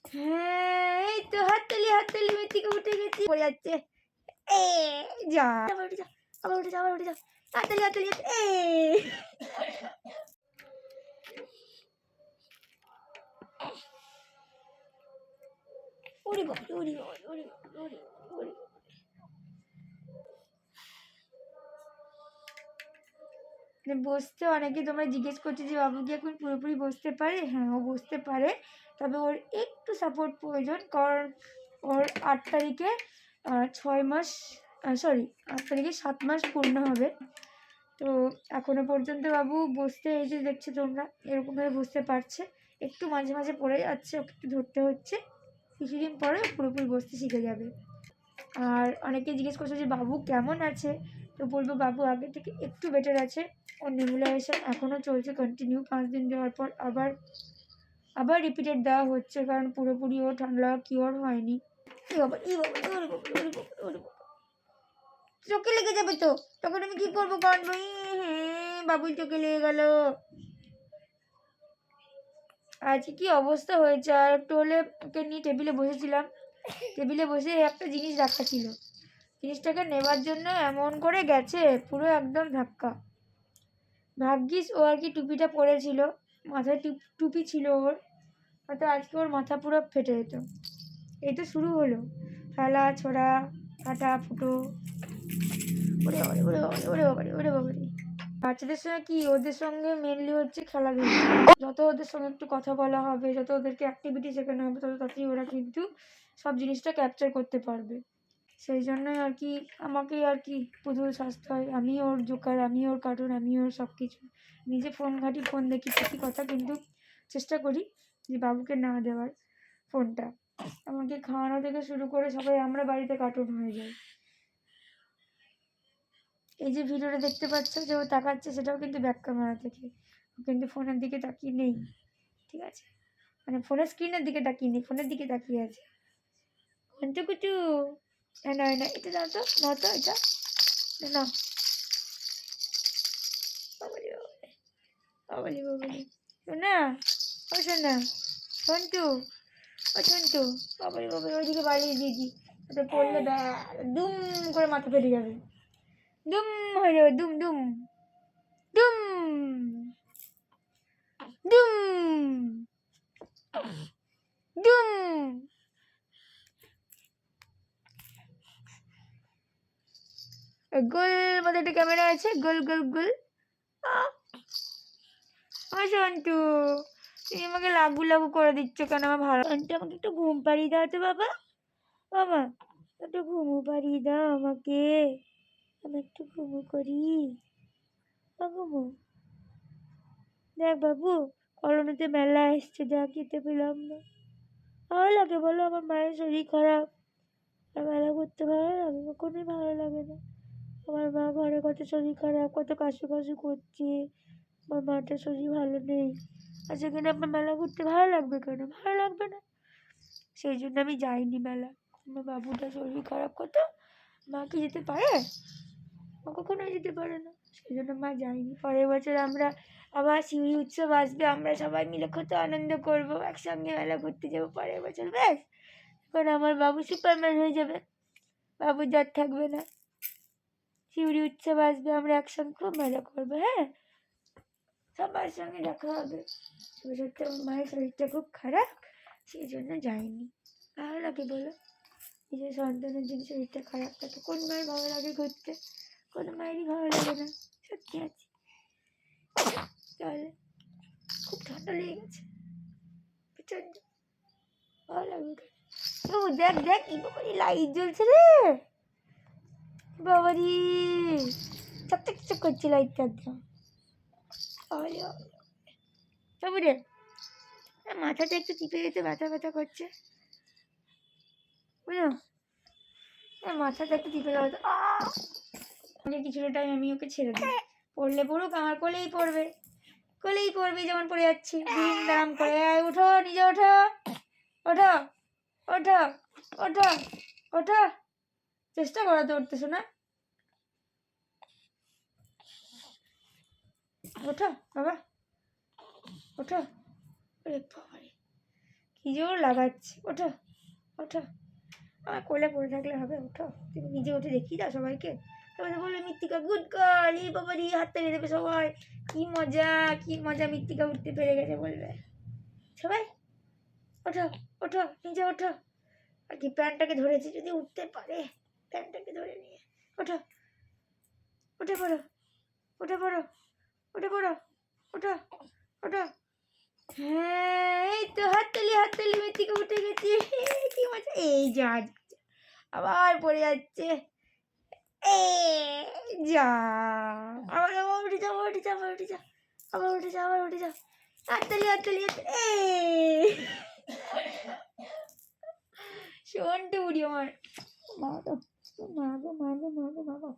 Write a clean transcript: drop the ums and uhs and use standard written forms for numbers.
হ্যাঁ এই তো হাততালি মেয়ে থেকে উঠে গেছি, পড়ে যাচ্ছে। এ যা আবার উঠে যা, আবার উঠে যা, আবার উঠে যা, হাততালি এ ওরে বাবা ওরে বাবা ওরে বাবা ওরে ওরে। বসতে অনেকে তোমরা জিজ্ঞেস করছো যে বাবু কি এখন পুরোপুরি বসতে পারে? হ্যাঁ ও বসতে পারে, তবে ওর একটু সাপোর্ট প্রয়োজন, কারণ ওর 8 তারিখে 6 মাস, 8 তারিখে 7 মাস পূর্ণ হবে। তো এখনো পর্যন্ত বাবু বসতে, এই যে দেখছো তোমরা এরকমভাবে বসতে পারছে, একটু মাঝে মাঝে পড়ে যাচ্ছে, ওকে একটু ধরতে হচ্ছে, কিছুদিন পরে পুরোপুরি বসতে শিখে যাবে। আর অনেকে জিজ্ঞেস করছে যে বাবু কেমন আছে, তো বলবো বাবু আগে থেকে একটু বেটার আছে। ওর নেবুলাইজেশন এখনও চলছে কন্টিনিউ, 5 দিন দেওয়ার পর আবার রিপিটেড দেওয়া হচ্ছে, কারণ পুরোপুরি ও ঠান্ডা কিওর হয়নি। চোখে লেগে যাবে তো, তখন আমি কি করবো? কারণ বাবুর চোখে লেগে গেল। আজকে কি অবস্থা হয়েছে, আর একটু হলে ওকে নিয়ে টেবিলে বসেছিলাম, টেবিলে বসে একটা জিনিস রাখা ছিল, জিনিসটাকে নেবার জন্য এমন করে গেছে, পুরো একদম ধাক্কা। ভাগ্যিস ও আর কি টুপিটা পরেছিল, মাথায় টুপি ছিল ওর, হয়তো আজকে ওর মাথা পুরো ফেটে যেত। এই তো শুরু হলো, ফেলা ছোড়া কাটা ফুটো। ওরে ওরে ওরে ওরে বাবারে ওরে বাবারে। বাচ্চাদের সঙ্গে কি, ওদের সঙ্গে মেনলি হচ্ছে খেলাধুলা, যত ওদের সঙ্গে একটু কথা বলা হবে, যত ওদেরকে অ্যাক্টিভিটি শেখানো হবে, তত তাড়াতাড়ি ওরা কিন্তু সব জিনিসটা ক্যাপচার করতে পারবে। সেই জন্যই আর কি আমাকেই আর কি পুতুল সাজতে হয়, আমি ওর জোকার, আমি ওর কার্টুন, আমি ওর সব কিছু। নিজে ফোন ঘাঁটি, ফোন দেখি ঠিকই কথা, কিন্তু চেষ্টা করি যে বাবুকে না দেওয়ার ফোনটা। এমনকি খাওয়ানো থেকে শুরু করে সবাই আমরা বাড়িতে কার্টুন হয়ে যায়। এই যে ভিডিওটা দেখতে পাচ্ছ যে ও তাকাচ্ছে, সেটাও কিন্তু ব্যাক ক্যামেরা থেকে, ও কিন্তু ফোনের দিকে তাকিয়ে নেই, ঠিক আছে? মানে ফোনের স্ক্রিনের দিকে তাকিয়ে নেই, ফোনের দিকে তাকিয়ে আছে। কুচু কুচু না না, এটা দাও তো এটা না, বাবালি বাবালি বাবালি শোনা, ও শোনা সন্টু, ও সন্টু, বাবালি বাবালি ওইদিকে বাড়িয়ে দিয়েছি, ওটা পড়লে দুম করে মাথা ফেটে যাবে, দুম হয়ে যাবে, দুম দুম দুম দুম দুম। গোল মধ্যে একটা ক্যামেরা আছে, গোল গোল গোল। ও সন্টু, তুমি আমাকে লাগু লাগু করে দিচ্ছ কেন? আমার ভালো সন্টু, আমাকে একটু ঘুম পাড়িয়ে দাও তো বাবা, বাবা একটু ঘুমু পাড়িয়ে দাও আমাকে, আমি একটু ঘুমু করি, ঘুমু। দেখ বাবু, কলোনিতে মেলা এসছে, দেখ যেতে পেলাম না, ভালো লাগে বলো? আমার মায়ের শরীর খারাপ, আর মেলা ঘুরতে ভালো লাগে? কখনোই ভালো লাগে না। আমার মা ঘরে কত শরীর খারাপ, কত কাশু কাশু করছে, আমার মাটার শরীর ভালো নেই, আর সেখানে আপনার মেলা ঘুরতে ভালো লাগবে কেন? ভালো লাগবে না, সেই জন্য আমি যাইনি মেলা। আমার বাবুটা শরীর খারাপ, কত, মা কি যেতে পারে? মা কখনোই যেতে পারে না, সেই জন্য মা যায়নি। পরের বছর আমরা আবার শিউরি উৎসব আসবে, আমরা সবাই মিলে কত আনন্দ করবো, একসঙ্গে মেলা ঘুরতে যাবো পরের বছর, ব্যাস। এখন আমার বাবু সুপারম্যান হয়ে যাবে, বাবুর জ্বর থাকবে না, শিউরি উৎসব আসবে, আমরা একসঙ্গে খুব মজা করবো, হ্যাঁ সবার সঙ্গে দেখা হবে। সত্যি আমার মায়ের শরীরটা খুব খারাপ, সেই জন্য যাইনি। ভালো লাগে বলো? নিজের সন্তানের যদি শরীরটা খারাপ থাকে, কোন মায়ের ভালো লাগে ঘুরতে? কোনো মায়েরই ভালো লাগে না, সত্যি আছে। তাহলে খুব ঠান্ডা লেগে গেছে প্রচন্ড, ভালো লাগবে। ও দেখ দেখ, কি বাবারি লাইট জ্বলছে রে, বাবারি চকচক চক করছে লাইটটা একদম, বাবু রে মাথাটা একটু টিপে দিতে ব্যথা ব্যথা করছে, বুঝলো? মাথাটা একটু টিপে দেওয়া, কিছুটা টাইম আমি ওকে ছেড়ে দিই, পড়লে পড়ুক, আমার কোলেই পড়বে, কোলেই পড়বে, যেমন পড়ে যাচ্ছি দিন দাম করে। উঠো, নিজে ওঠো, ওঠো ওঠো ওঠো ওঠো, চেষ্টা করো তো উঠতেছো না, ওঠো বাবা ওঠো। কি জোর লাগাচ্ছে। ওঠো ওঠো, আমার কোলে পড়ে থাকলে হবে? ওঠো, তুমি নিজে উঠে দেখিয়ে দাও সবাইকে। তারপরে বলবে মৃত্তিকা গুড গার্ল, এই বাবা রে, হাত তালিয়ে দেবে সবাই, কি মজা কি মজা, মৃত্তিকা উঠতে পেরে গেছে বলবে সবাই। ওঠো ওঠো, নিজে ওঠো। আর কি প্যান্টটাকে ধরেছি, যদি উঠতে পারে প্যান্টটাকে ধরে নিয়ে ওঠো, উঠে পড়ো, উঠে পড়ো, উঠে পড়ো, ওঠো ওঠো। হ্যাঁ এই তো, হাততালি, মৃত্তিকা উঠে গেছে, কি মজা। এই যা যা, যা। আবার পড়ে যাচ্ছে, এই যা, আবার আবার উঠে যাও, উঠে যাও, উঠে যাও, আবার উঠে যাও, আবার উঠে যাও, হাততালি, এই শোন টুরি আমার, মা গো, মা গো, মা গো, মা গো, মা গো।